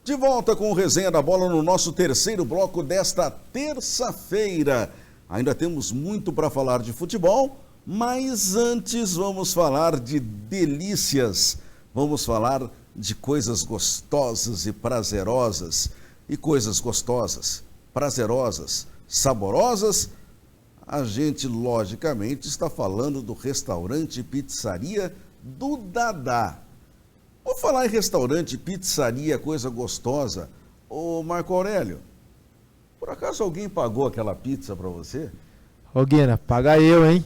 De volta com o Resenha da Bola no nosso terceiro bloco desta terça-feira. Ainda temos muito para falar de futebol, mas antes vamos falar de delícias. Vamos falar de coisas gostosas e prazerosas. E coisas gostosas, prazerosas, saborosas, a gente logicamente está falando do restaurante e pizzaria do Dadá. Vou falar em restaurante, pizzaria, coisa gostosa. Ô Marco Aurélio, por acaso alguém pagou aquela pizza para você? Ô Guina, paga eu, hein?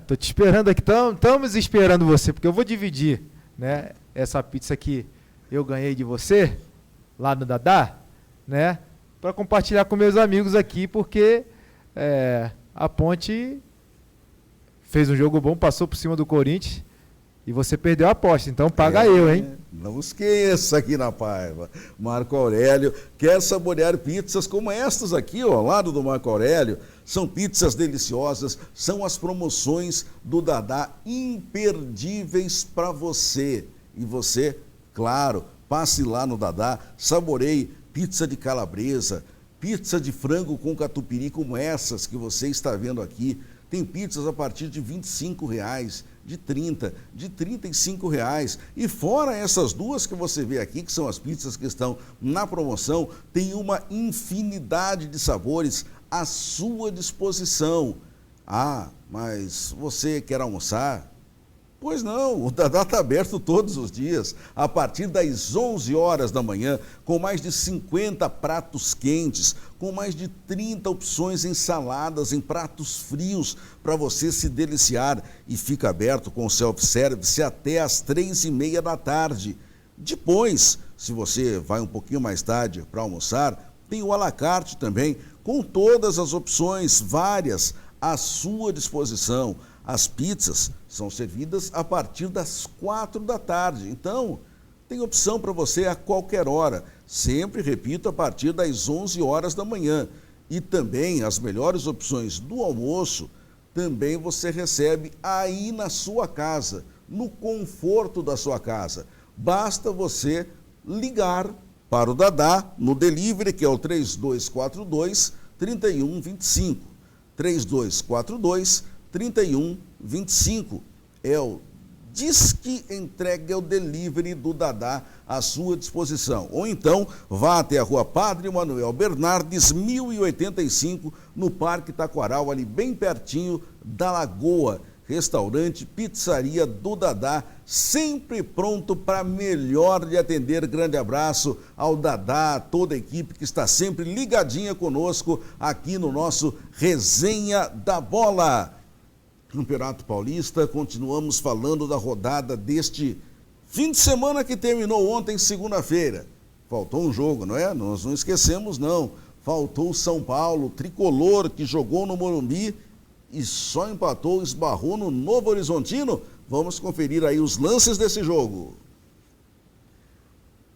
Tô te esperando aqui, estamos esperando você, porque eu vou dividir, né, essa pizza que eu ganhei de você, lá no Dadá, né, para compartilhar com meus amigos aqui, porque a Ponte fez um jogo bom, passou por cima do Corinthians, e você perdeu a aposta, então paga eu, hein? Não esqueça aqui na Paiva. Marco Aurélio quer saborear pizzas como estas aqui, ó, ao lado do Marco Aurélio. São pizzas deliciosas, são as promoções do Dadá imperdíveis para você. E você, claro, passe lá no Dadá, saboreie pizza de calabresa, pizza de frango com catupiry como essas que você está vendo aqui. Tem pizzas a partir de R$ 25,00, de 30, de R$ 35,00. E fora essas duas que você vê aqui, que são as pizzas que estão na promoção, tem uma infinidade de sabores à sua disposição. Ah, mas você quer almoçar? Pois não, o Dadá está aberto todos os dias, a partir das 11 horas da manhã, com mais de 50 pratos quentes, com mais de 30 opções em saladas, em pratos frios, para você se deliciar. E fica aberto com self-service até às 3h30 da tarde. Depois, se você vai um pouquinho mais tarde para almoçar, tem o à la carte também, com todas as opções várias à sua disposição. As pizzas são servidas a partir das 4 da tarde, então tem opção para você a qualquer hora, sempre, repito, a partir das 11 horas da manhã. E também as melhores opções do almoço, também você recebe aí na sua casa, no conforto da sua casa. Basta você ligar para o Dadá no delivery, que é o 3242-3125, 3242-3125, é o Disque Entrega, é o delivery do Dadá à sua disposição. Ou então, vá até a Rua Padre Manuel Bernardes, 1085, no Parque Taquaral, ali bem pertinho da Lagoa. Restaurante, pizzaria do Dadá, sempre pronto para melhor lhe atender. Grande abraço ao Dadá, a toda a equipe que está sempre ligadinha conosco aqui no nosso Resenha da Bola. Campeonato Paulista, continuamos falando da rodada deste fim de semana que terminou ontem, segunda-feira. Faltou um jogo, não é? Nós não esquecemos, não. Faltou o São Paulo, tricolor, que jogou no Morumbi e só empatou, esbarrou no Novo Horizontino. Vamos conferir aí os lances desse jogo.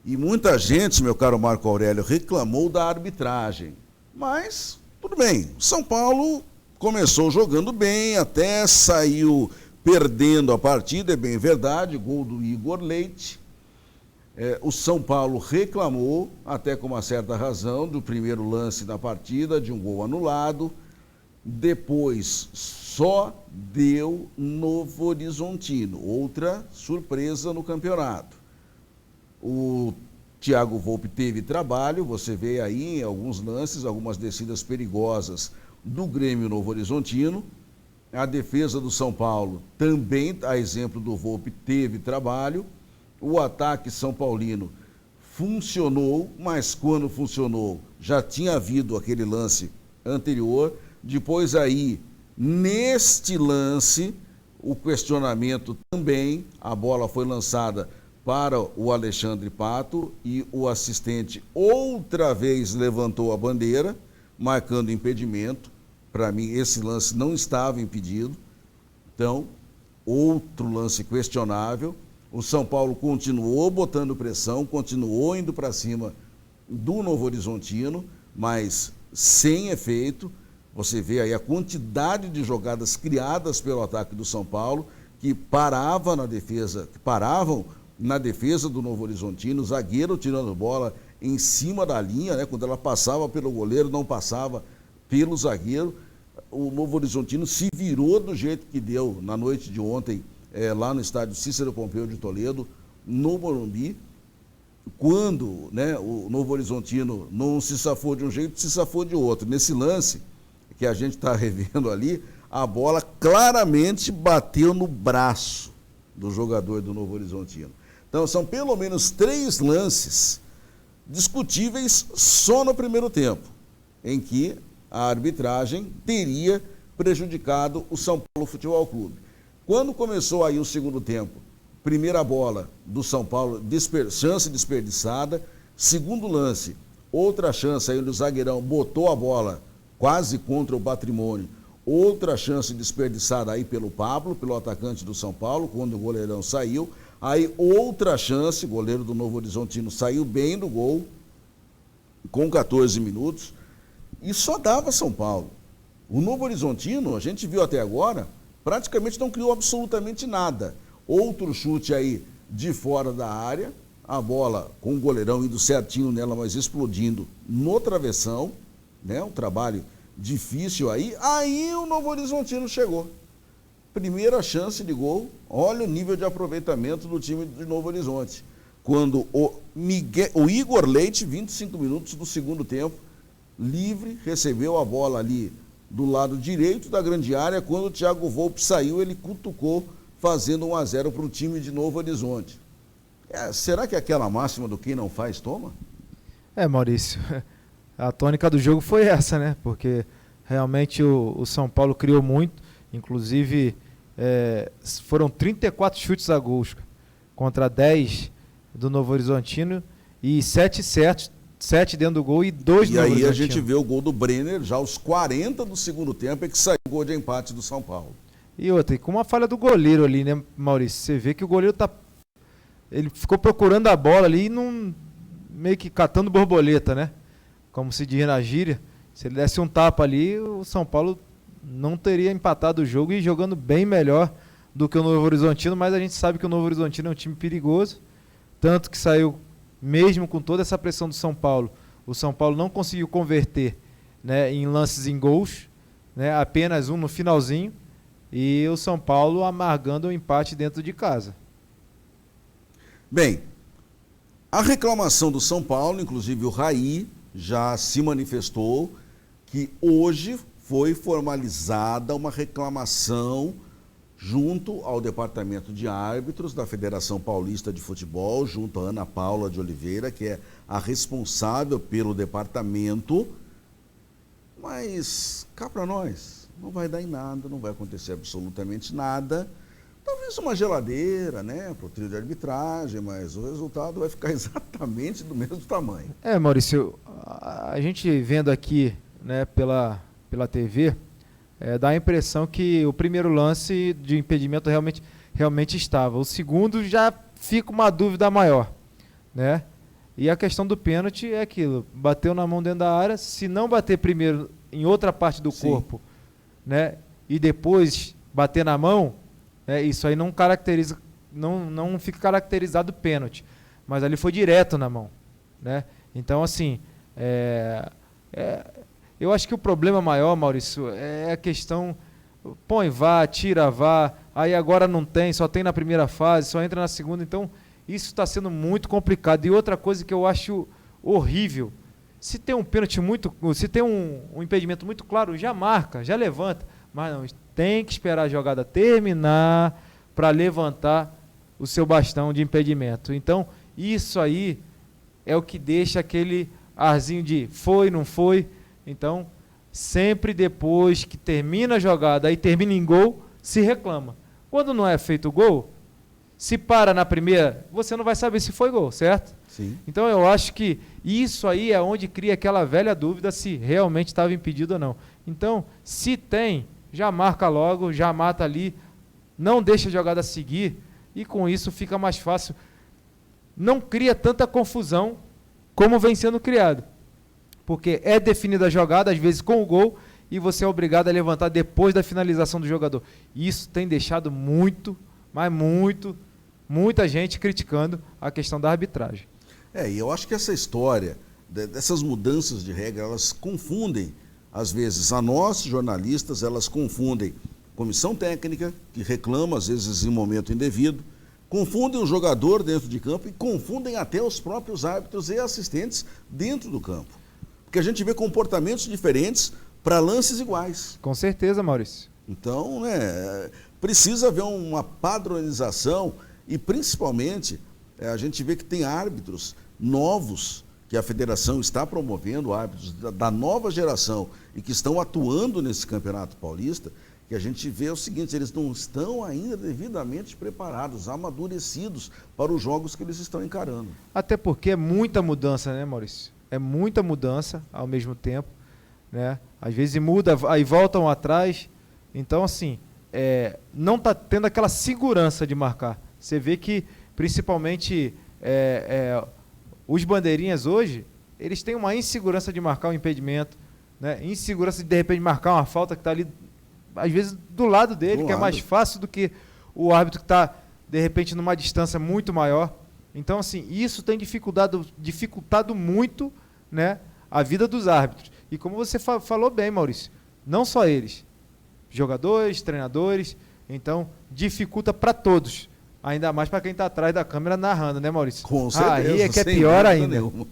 E muita gente, meu caro Marco Aurélio, reclamou da arbitragem. Mas, tudo bem, o São Paulo começou jogando bem, até saiu perdendo a partida, é bem verdade, gol do Igor Leite. O São Paulo reclamou, até com uma certa razão, do primeiro lance da partida, de um gol anulado. Depois só deu Novo Horizontino, outra surpresa no campeonato. O Thiago Volpi teve trabalho, você vê aí em alguns lances, algumas descidas perigosas do Grêmio Novo Horizontino. A defesa do São Paulo também, a exemplo do Volpi, teve trabalho. O ataque são paulino funcionou, mas quando funcionou já tinha havido aquele lance anterior. Depois aí, neste lance, o questionamento também, a bola foi lançada para o Alexandre Pato e o assistente outra vez levantou a bandeira, marcando impedimento. Para mim, esse lance não estava impedido. Então, outro lance questionável. O São Paulo continuou botando pressão, continuou indo para cima do Novo Horizontino, mas sem efeito. Você vê aí a quantidade de jogadas criadas pelo ataque do São Paulo, que parava na defesa, que paravam na defesa do Novo Horizontino, o zagueiro tirando bola em cima da linha, né? Quando ela passava pelo goleiro, não passava pelo zagueiro. O Novo Horizontino se virou do jeito que deu na noite de ontem, lá no estádio Cícero Pompeu de Toledo, no Morumbi, quando, né, o Novo Horizontino não se safou de um jeito, se safou de outro. Nesse lance que a gente está revendo ali, a bola claramente bateu no braço do jogador do Novo Horizontino. Então são pelo menos 3 lances discutíveis só no primeiro tempo, em que a arbitragem teria prejudicado o São Paulo Futebol Clube. Quando começou aí o segundo tempo, primeira bola do São Paulo, chance desperdiçada. Segundo lance, outra chance aí onde o zagueirão botou a bola quase contra o patrimônio. Outra chance desperdiçada aí pelo Pablo, pelo atacante do São Paulo, quando o goleirão saiu. Aí outra chance, o goleiro do Novo Horizontino saiu bem do gol, com 14 minutos, e só dava São Paulo. O Novo Horizontino, a gente viu até agora, praticamente não criou absolutamente nada. Outro chute aí de fora da área, a bola com o goleirão indo certinho nela, mas explodindo no travessão, né? Um trabalho difícil aí. Aí o Novo Horizontino chegou. Primeira chance de gol, olha o nível de aproveitamento do time de Novo Horizonte. Quando o Igor Leite, 25 minutos do segundo tempo, livre, recebeu a bola ali do lado direito da grande área. Quando o Thiago Volpe saiu, ele cutucou, fazendo 1-0 para o time de Novo Horizonte. Será que é aquela máxima do quem não faz, toma? Maurício, a tônica do jogo foi essa, né? Porque realmente o São Paulo criou muito, inclusive foram 34 chutes a gols contra 10 do Novo Horizontino e 7 certos, 7 dentro do gol e 2 do Novo Horizontino. E aí a gente vê o gol do Brenner já aos 40 do segundo tempo, é que saiu o gol de empate do São Paulo. E outra, e com uma falha do goleiro ali, né, Maurício? Você vê que o goleiro ele ficou procurando a bola ali e meio que catando borboleta, né? Como se diz na gíria. Se ele desse um tapa ali, o São Paulo não teria empatado o jogo e jogando bem melhor do que o Novo Horizontino, mas a gente sabe que o Novo Horizontino é um time perigoso, tanto que saiu, mesmo com toda essa pressão do São Paulo, o São Paulo não conseguiu converter, né, em lances em gols, né, apenas um no finalzinho, e o São Paulo amargando o empate dentro de casa. Bem, a reclamação do São Paulo, inclusive o Raí já se manifestou que hoje foi formalizada uma reclamação junto ao Departamento de Árbitros da Federação Paulista de Futebol, junto a Ana Paula de Oliveira, que é a responsável pelo departamento. Mas cá para nós, não vai dar em nada, não vai acontecer absolutamente nada. Talvez uma geladeira, né, para o trio de arbitragem, mas o resultado vai ficar exatamente do mesmo tamanho. Maurício, a gente vendo aqui, né, pela TV, dá a impressão que o primeiro lance de impedimento realmente estava. O segundo já fica uma dúvida maior, né? E a questão do pênalti é aquilo, bateu na mão dentro da área, se não bater primeiro em outra parte do corpo, né, e depois bater na mão, isso aí não caracteriza, não fica caracterizado pênalti, mas ali foi direto na mão, né? Então, assim, eu acho que o problema maior, Maurício, é a questão, põe VAR, tira VAR, aí agora não tem, só tem na primeira fase, só entra na segunda, então isso está sendo muito complicado. E outra coisa que eu acho horrível, se tem um pênalti se tem um impedimento muito claro, já marca, já levanta, mas não, tem que esperar a jogada terminar para levantar o seu bastão de impedimento. Então, isso aí é o que deixa aquele arzinho de foi, não foi. Então, sempre depois que termina a jogada, aí termina em gol, se reclama. Quando não é feito gol, se para na primeira, você não vai saber se foi gol, certo? Sim. Então, eu acho que isso aí é onde cria aquela velha dúvida se realmente estava impedido ou não. Então, se tem, já marca logo, já mata ali, não deixa a jogada seguir, e com isso fica mais fácil. Não cria tanta confusão como vem sendo criado. Porque é definida a jogada, às vezes com o gol, e você é obrigado a levantar depois da finalização do jogador. Isso tem deixado muito, mas muito, muita gente criticando a questão da arbitragem. E eu acho que essa história dessas mudanças de regra, elas confundem, às vezes, a nós, jornalistas, elas confundem comissão técnica, que reclama, às vezes, em momento indevido, confundem o jogador dentro de campo e confundem até os próprios árbitros e assistentes dentro do campo. Porque a gente vê comportamentos diferentes para lances iguais. Com certeza, Maurício. Então, precisa haver uma padronização e, principalmente, a gente vê que tem árbitros novos que a federação está promovendo, árbitros da nova geração e que estão atuando nesse Campeonato Paulista, que a gente vê o seguinte: eles não estão ainda devidamente preparados, amadurecidos para os jogos que eles estão encarando. Até porque é muita mudança, né, Maurício? É muita mudança ao mesmo tempo, né? Às vezes muda, aí voltam atrás. Então, assim, não está tendo aquela segurança de marcar. Você vê que, principalmente, os bandeirinhas hoje, eles têm uma insegurança de marcar um impedimento, né? Insegurança de repente, marcar uma falta que está ali, às vezes, do lado dele, que é mais fácil do que o árbitro que está, de repente, numa distância muito maior. Então, assim, isso tem dificultado muito, né, a vida dos árbitros. E como você falou bem, Maurício, não só eles, jogadores, treinadores, então dificulta para todos. Ainda mais para quem está atrás da câmera narrando, né, Maurício? Com certeza. Aí é que é pior ainda. Nenhuma.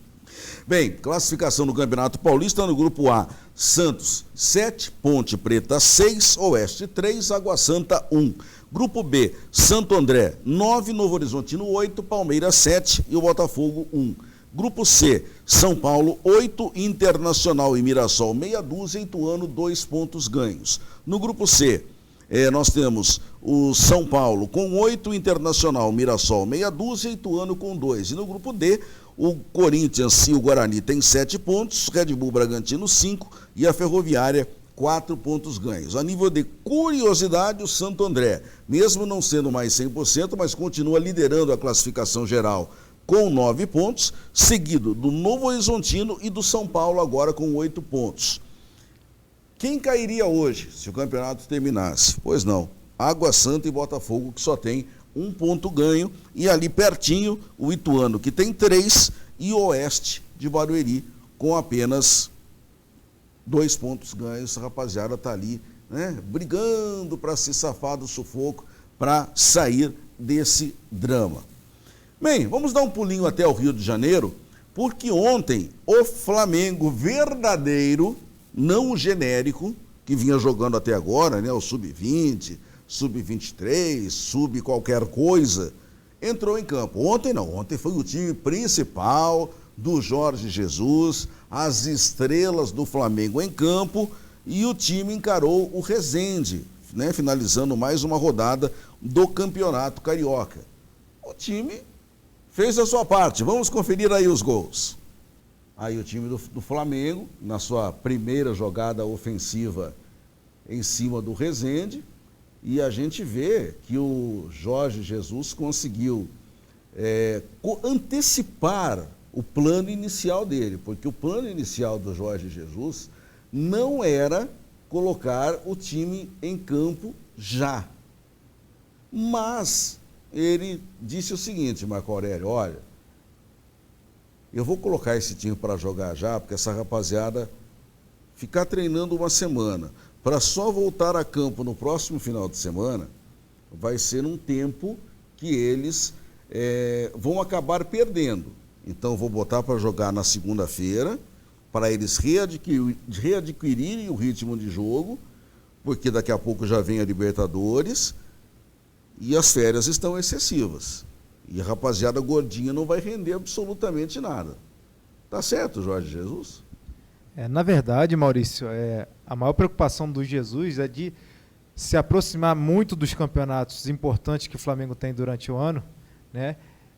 Bem, classificação do Campeonato Paulista no grupo A: Santos 7, Ponte Preta 6, Oeste 3, Água Santa 1. Grupo B: Santo André 9, Novo Horizontino 8, Palmeiras 7 e o Botafogo 1. Grupo C: São Paulo 8, Internacional e Mirassol meia dúzia, Ituano 2 pontos ganhos. No grupo C, nós temos o São Paulo com 8, Internacional, Mirassol meia dúzia, Ituano com 2. E no grupo D, o Corinthians e o Guarani têm 7 pontos, Red Bull Bragantino 5 e a Ferroviária 4 pontos ganhos. A nível de curiosidade, o Santo André, mesmo não sendo mais 100%, mas continua liderando a classificação geral com 9 pontos, seguido do Novo Horizontino e do São Paulo agora com 8 pontos. Quem cairia hoje se o campeonato terminasse? Pois não, Água Santa e Botafogo, que só tem 1 ponto ganho, e ali pertinho o Ituano, que tem 3, e o Oeste de Barueri com apenas 2 pontos ganhos. A rapaziada está ali, né, brigando para se safar do sufoco, para sair desse drama. Bem, vamos dar um pulinho até o Rio de Janeiro, porque ontem o Flamengo verdadeiro, não o genérico, que vinha jogando até agora, né, o sub-20, sub-23, sub qualquer coisa, entrou em campo. Ontem não, ontem foi o time principal do Jorge Jesus, as estrelas do Flamengo em campo, e o time encarou o Resende, né, finalizando mais uma rodada do Campeonato Carioca. O time fez a sua parte. Vamos conferir aí os gols. Aí o time do Flamengo, na sua primeira jogada ofensiva em cima do Resende, e a gente vê que o Jorge Jesus conseguiu antecipar o plano inicial dele, porque o plano inicial do Jorge Jesus não era colocar o time em campo já. Mas ele disse o seguinte: Marco Aurélio, olha, eu vou colocar esse time para jogar já, porque essa rapaziada ficar treinando uma semana para só voltar a campo no próximo final de semana, vai ser um tempo que eles vão acabar perdendo. Então, vou botar para jogar na segunda-feira, para eles readquirirem o ritmo de jogo, porque daqui a pouco já vem a Libertadores e as férias estão excessivas. E a rapaziada gordinha não vai render absolutamente nada. Tá certo, Jorge Jesus? Na verdade, Maurício, a maior preocupação do Jesus é de se aproximar muito dos campeonatos importantes que o Flamengo tem durante o ano, né?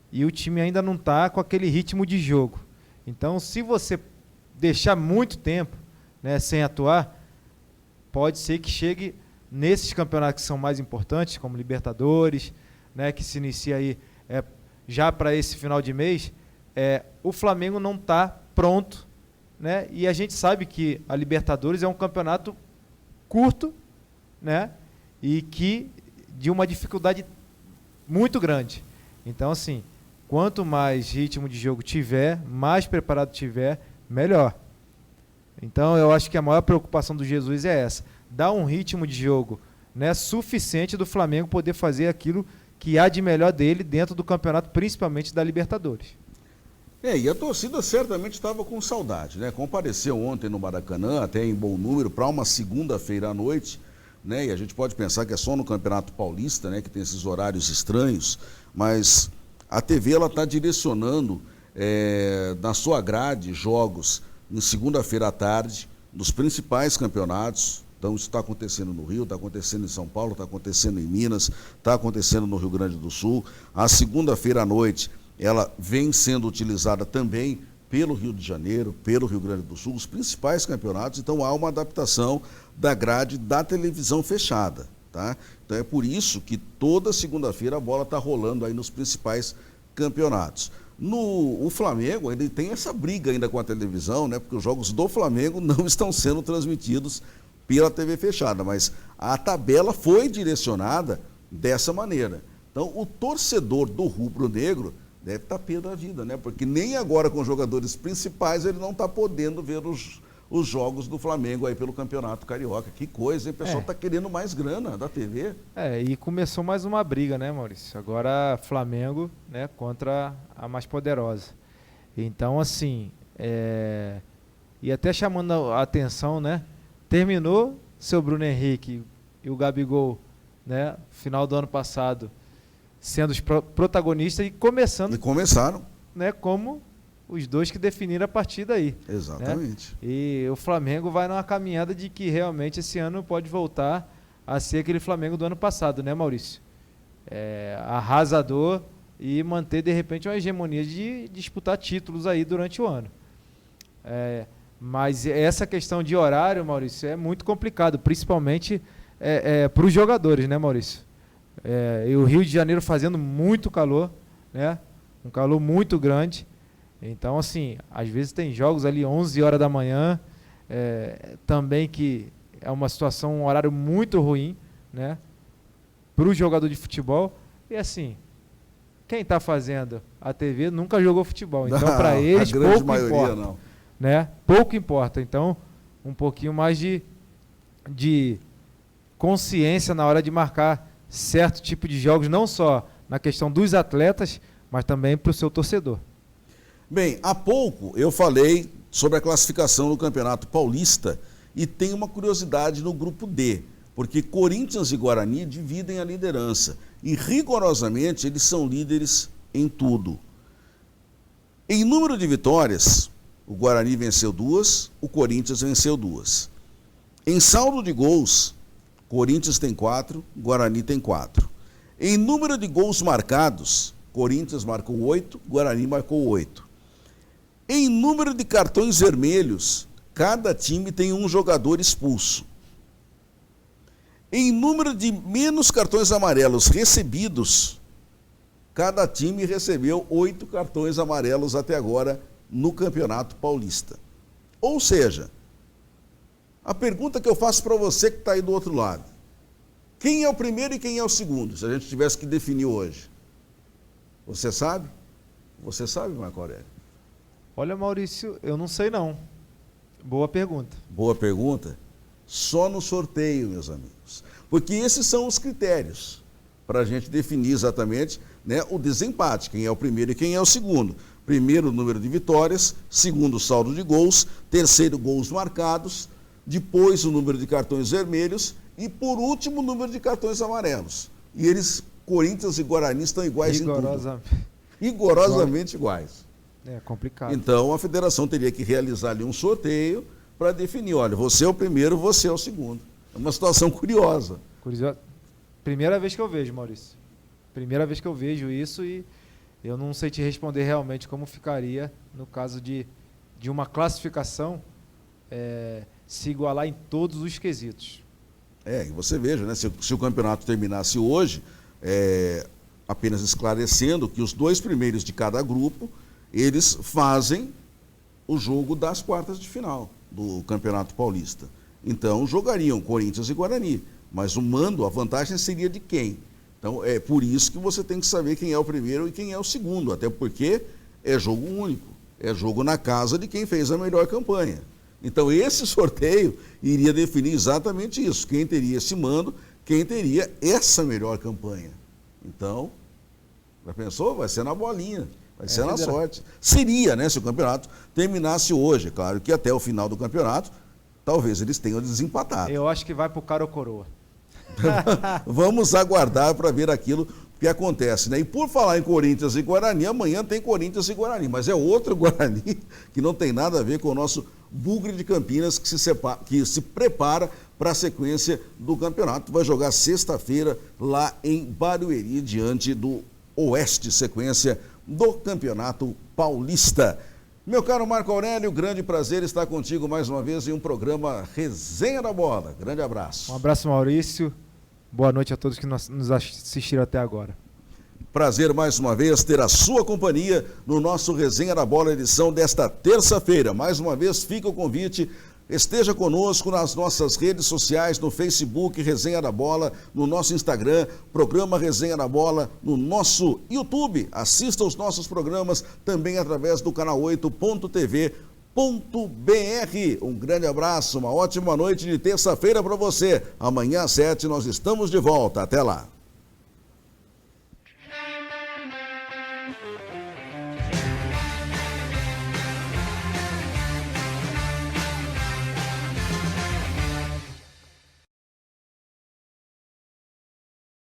E o time ainda não está com aquele ritmo de jogo. Então, se você deixar muito tempo, né, sem atuar, pode ser que chegue nesses campeonatos que são mais importantes, como Libertadores, né, que se inicia aí já para esse final de mês, o Flamengo não está pronto, né? E a gente sabe que a Libertadores é um campeonato curto, né, e que de uma dificuldade muito grande. Então, assim, quanto mais ritmo de jogo tiver, mais preparado tiver, melhor. Então, eu acho que a maior preocupação do Jesus é essa. Dar um ritmo de jogo, né, suficiente do Flamengo poder fazer aquilo que há de melhor dele dentro do campeonato, principalmente da Libertadores. E a torcida certamente estava com saudade, né? Compareceu ontem no Maracanã, até em bom número, para uma segunda-feira à noite, né? E a gente pode pensar que é só no Campeonato Paulista, né, que tem esses horários estranhos, mas a TV ela está direcionando na sua grade jogos em segunda-feira à tarde, nos principais campeonatos. Então isso está acontecendo no Rio, está acontecendo em São Paulo, está acontecendo em Minas, está acontecendo no Rio Grande do Sul. A segunda-feira à noite, ela vem sendo utilizada também pelo Rio de Janeiro, pelo Rio Grande do Sul, os principais campeonatos. Então há uma adaptação da grade da televisão fechada, tá? Então é por isso que toda segunda-feira a bola está rolando aí nos principais campeonatos. O Flamengo ele tem essa briga ainda com a televisão, né? Porque os jogos do Flamengo não estão sendo transmitidos pela TV fechada, mas a tabela foi direcionada dessa maneira. Então o torcedor do rubro-negro deve estar pé da vida, né? Porque nem agora com os jogadores principais ele não está podendo ver os jogos do Flamengo aí pelo Campeonato Carioca. Que coisa, hein? O pessoal está querendo mais grana da TV. E começou mais uma briga, né, Maurício? Agora Flamengo, né, contra a mais poderosa. Então, assim, e até chamando a atenção, né? Terminou seu Bruno Henrique e o Gabigol, né, final do ano passado, sendo os protagonistas e começaram, né, como os dois que definiram a partida aí. Exatamente. Né? E o Flamengo vai numa caminhada de que realmente esse ano pode voltar a ser aquele Flamengo do ano passado, né, Maurício? Arrasador e manter, de repente, uma hegemonia de disputar títulos aí durante o ano. Mas essa questão de horário, Maurício, é muito complicado, principalmente para os jogadores, né, Maurício? E o Rio de Janeiro fazendo muito calor, né? Um calor muito grande. Então, assim, às vezes tem jogos ali 11 horas da manhã, também que é uma situação, um horário muito ruim, né? Para o jogador de futebol. E assim, quem está fazendo a TV nunca jogou futebol. Então, para eles, pouco importa. Não. Né? Pouco importa. Então, um pouquinho mais de consciência na hora de marcar certo tipo de jogos, não só na questão dos atletas, mas também para o seu torcedor. Bem, há pouco eu falei sobre a classificação do Campeonato Paulista e tem uma curiosidade no grupo D, porque Corinthians e Guarani dividem a liderança e rigorosamente eles são líderes em tudo. Em número de vitórias, o Guarani venceu 2, o Corinthians venceu 2. Em saldo de gols, Corinthians tem 4, Guarani tem 4. Em número de gols marcados, Corinthians marcou 8, Guarani marcou 8. Em número de cartões vermelhos, cada time tem um jogador expulso. Em número de menos cartões amarelos recebidos, cada time recebeu 8 cartões amarelos até agora no Campeonato Paulista. Ou seja, a pergunta que eu faço para você que está aí do outro lado, quem é o primeiro e quem é o segundo, se a gente tivesse que definir hoje? Você sabe? Você sabe, Marco Aurélio? Olha, Maurício, eu não sei não. Boa pergunta. Boa pergunta. Só no sorteio, meus amigos. Porque esses são os critérios para a gente definir exatamente, né, o desempate, quem é o primeiro e quem é o segundo. Primeiro, número de vitórias, segundo, saldo de gols, terceiro, gols marcados, depois o número de cartões vermelhos e, por último, o número de cartões amarelos. E eles, Corinthians e Guarani, estão iguais em tudo. Rigorosamente iguais. É complicado. Então, a federação teria que realizar ali um sorteio para definir, olha, você é o primeiro, você é o segundo. É uma situação curiosa. Primeira vez que eu vejo, Maurício. Primeira vez que eu vejo isso e eu não sei te responder realmente como ficaria no caso de uma classificação se igualar em todos os quesitos. E você veja, né, se o campeonato terminasse hoje, apenas esclarecendo que os 2 primeiros de cada grupo, eles fazem o jogo das quartas de final do Campeonato Paulista. Então, jogariam Corinthians e Guarani, mas o mando, a vantagem seria de quem? Então, é por isso que você tem que saber quem é o primeiro e quem é o segundo, até porque é jogo único, é jogo na casa de quem fez a melhor campanha. Então, esse sorteio iria definir exatamente isso, quem teria esse mando, quem teria essa melhor campanha. Então, já pensou? Vai ser na bolinha, vai ser na sorte. Seria, né, se o campeonato terminasse hoje. Claro que até o final do campeonato, talvez eles tenham desempatado. Eu acho que vai pro cara ou coroa. Vamos aguardar para ver aquilo que acontece, né? E por falar em Corinthians e Guarani, amanhã tem Corinthians e Guarani, mas é outro Guarani que não tem nada a ver com o nosso Bugre de Campinas, que se prepara para a sequência do campeonato. Vai jogar sexta-feira lá em Barueri, diante do Oeste, sequência do Campeonato Paulista. Meu caro Marco Aurélio, grande prazer estar contigo mais uma vez em um programa Resenha da Bola. Grande abraço. Um abraço, Maurício. Boa noite a todos que nos assistiram até agora. Prazer mais uma vez ter a sua companhia no nosso Resenha da Bola, edição desta terça-feira. Mais uma vez fica o convite, esteja conosco nas nossas redes sociais, no Facebook Resenha da Bola, no nosso Instagram, programa Resenha da Bola, no nosso YouTube. Assista os nossos programas também através do canal 8.tv.br. Um grande abraço, uma ótima noite de terça-feira para você. Amanhã às 7 nós estamos de volta. Até lá.